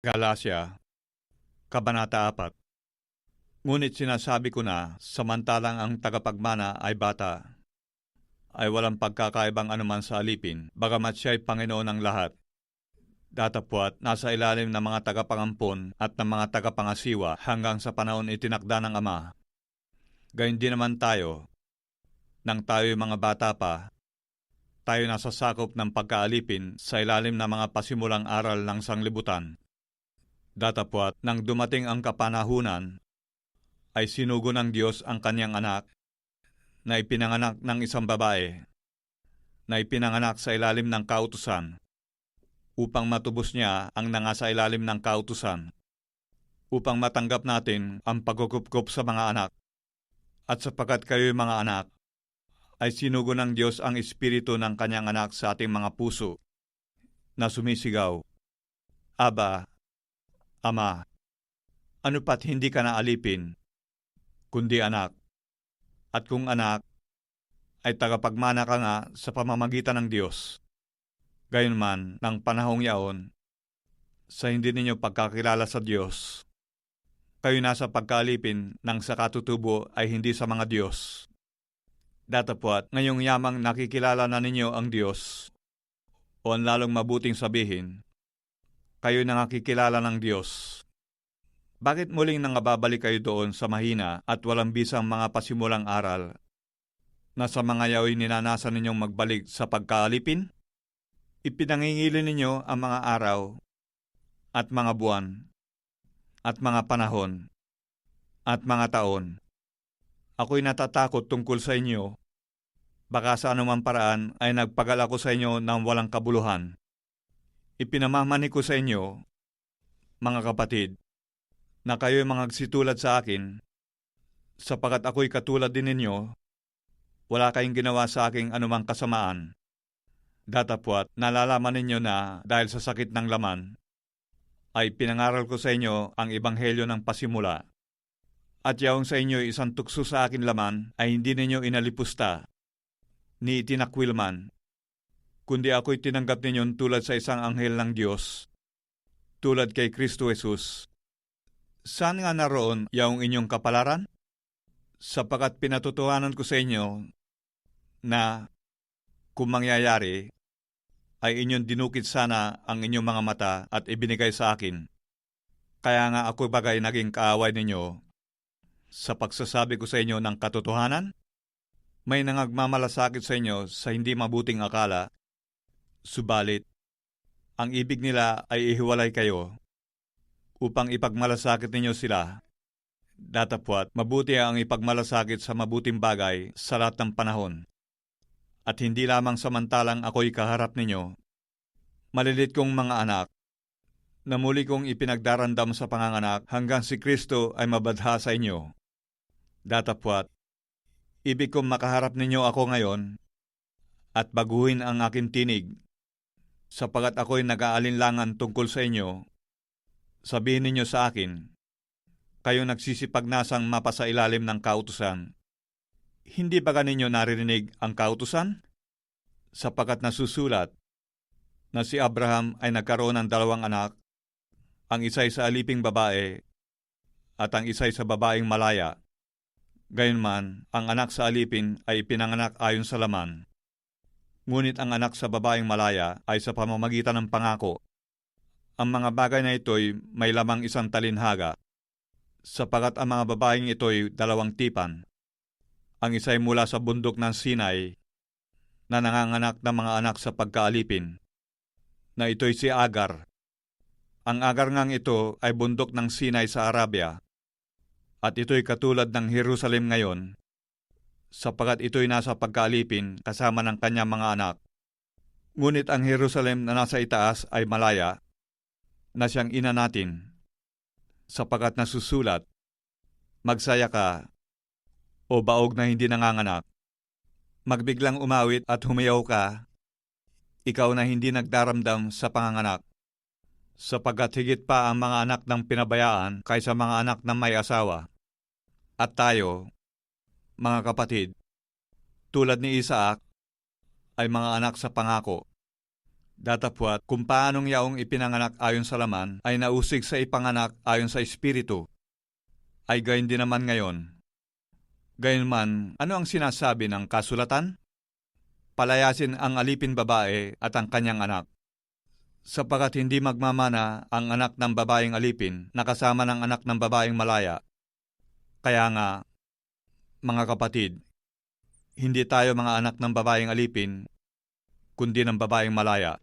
Galacia, Kabanata 4. Ngunit sinasabi ko na, samantalang ang tagapagmana ay bata, ay walang pagkakaibang anuman sa alipin, bagamat siya ay Panginoon ng lahat. Datapwat, nasa ilalim ng mga tagapangampon at ng mga tagapangasiwa hanggang sa panahon itinakda ng Ama. Gayun din naman tayo, nang tayo'y mga bata pa, tayo nasa sakop ng pagkaalipin sa ilalim ng mga pasimulang aral ng sanglibutan. Datapwat, nang dumating ang kapanahunan, ay sinugo ng Diyos ang kanyang anak, na ipinanganak ng isang babae, na ipinanganak sa ilalim ng kautusan, upang matubos niya ang nangasa ilalim ng kautusan, upang matanggap natin ang pagkukupkup sa mga anak. At sapagkat kayo'y mga anak, ay sinugo ng Diyos ang espiritu ng kanyang anak sa ating mga puso, na sumisigaw, Aba, Ama. Ano pat hindi ka na alipin, kundi anak. At kung anak, ay tagapagmana ka nga sa pamamagitan ng Diyos. Gayunman, ng panahong yaon, sa hindi ninyo pagkakilala sa Diyos, kayo nasa pagkaalipin ng sa katutubo ay hindi sa mga Diyos. Datapwat, ngayong yamang nakikilala na ninyo ang Diyos, o ang lalong mabuting sabihin, kayo na nakikilala ng Diyos. Bakit muling nangababalik kayo doon sa mahina at walang bisang mga pasimulang aral, na sa mga yao'y ninanasan ninyong magbalik sa pagkaalipin? Ipinangingili ninyo ang mga araw, at mga buwan, at mga panahon, at mga taon. Ako'y natatakot tungkol sa inyo, baka sa anumang paraan ay nagpagal ako sa inyo ng walang kabuluhan. Ipinamamani ko sa inyo, mga kapatid, na kayo'y mangagsitulad sa akin, sapagat ako'y katulad din ninyo, wala kayong ginawa sa aking anumang kasamaan. Datapwat, nalalaman ninyo na dahil sa sakit ng laman, ay pinangaral ko sa inyo ang ebanghelyo ng pasimula. At yaong sa inyo isang tukso sa akin laman ay hindi ninyo inalipusta, ni itinakwil man, kundi ako'y tinanggap ninyong tulad sa isang anghel ng Diyos, tulad kay Kristo Jesus. Saan nga naroon yaong inyong kapalaran? Sapagkat pinatutuhanan ko sa inyo na kung mangyayari, ay inyong dinukit sana ang inyong mga mata at ibinigay sa akin. Kaya nga ako bagay naging kaaway ninyo sa pagsasabi ko sa inyo ng katotohanan. May nangagmamalasakit sa inyo sa hindi mabuting akala, subalit ang ibig nila ay ihiwalay kayo upang ipagmalasakit ninyo sila. Datapwat, mabuti ang ipagmalasakit sa mabuting bagay sa lahat ng panahon. At hindi lamang samantalang ako'y kaharap ninyo, malilit kong mga anak, na muli kong ipinagdarandam sa panganganak hanggang si Kristo ay mabadha sa inyo. Datapwat, ibig kong makaharap ninyo ako ngayon at baguhin ang aking tinig, sapagat ako'y nag-aalinlangan tungkol sa inyo. Sabihin ninyo sa akin, kayo nagsisipagnasang mapasailalim ng kautusan. Hindi ba ninyo naririnig ang kautusan? Sapagkat nasusulat na si Abraham ay nagkaroon ng 2 anak, ang isa'y sa aliping babae at ang isa'y sa babaeng malaya. Gayunman, ang anak sa alipin ay ipinanganak ayon sa laman. Ngunit ang anak sa babaeng malaya ay sa pamamagitan ng pangako. Ang mga bagay na ito'y may lamang isang talinhaga, sapagkat ang mga babaeng ito'y 2 tipan. Ang isa'y mula sa bundok ng Sinai, na nanganganak ng mga anak sa pagkaalipin, na ito'y si Agar. Ang Agar ngang ito ay bundok ng Sinai sa Arabia, at ito'y katulad ng Jerusalem ngayon, sapagkat ito'y nasa pagkaalipin kasama ng kanyang mga anak. Ngunit ang Jerusalem na nasa itaas ay malaya, na siyang ina natin, sapagkat nasusulat, magsaya ka, o baog na hindi nanganganak. Magbiglang umawit at humayaw ka, ikaw na hindi nagdaramdam sa panganganak, sapagkat higit pa ang mga anak ng pinabayaan kaysa mga anak ng may asawa. At tayo, mga kapatid, tulad ni Isaac, ay mga anak sa pangako. Datapwat kung paanong yaong ipinanganak ayon sa laman ay nausig sa ipanganak ayon sa espiritu, ay gayon din naman ngayon. Gayunman, ano ang sinasabi ng kasulatan? Palayasin ang alipin babae at ang kanyang anak, sapagkat hindi magmamana ang anak ng babaeng alipin na kasama ng anak ng babaeng malaya. Kaya nga, mga kapatid, hindi tayo mga anak ng babaeng alipin, kundi ng babaeng malaya.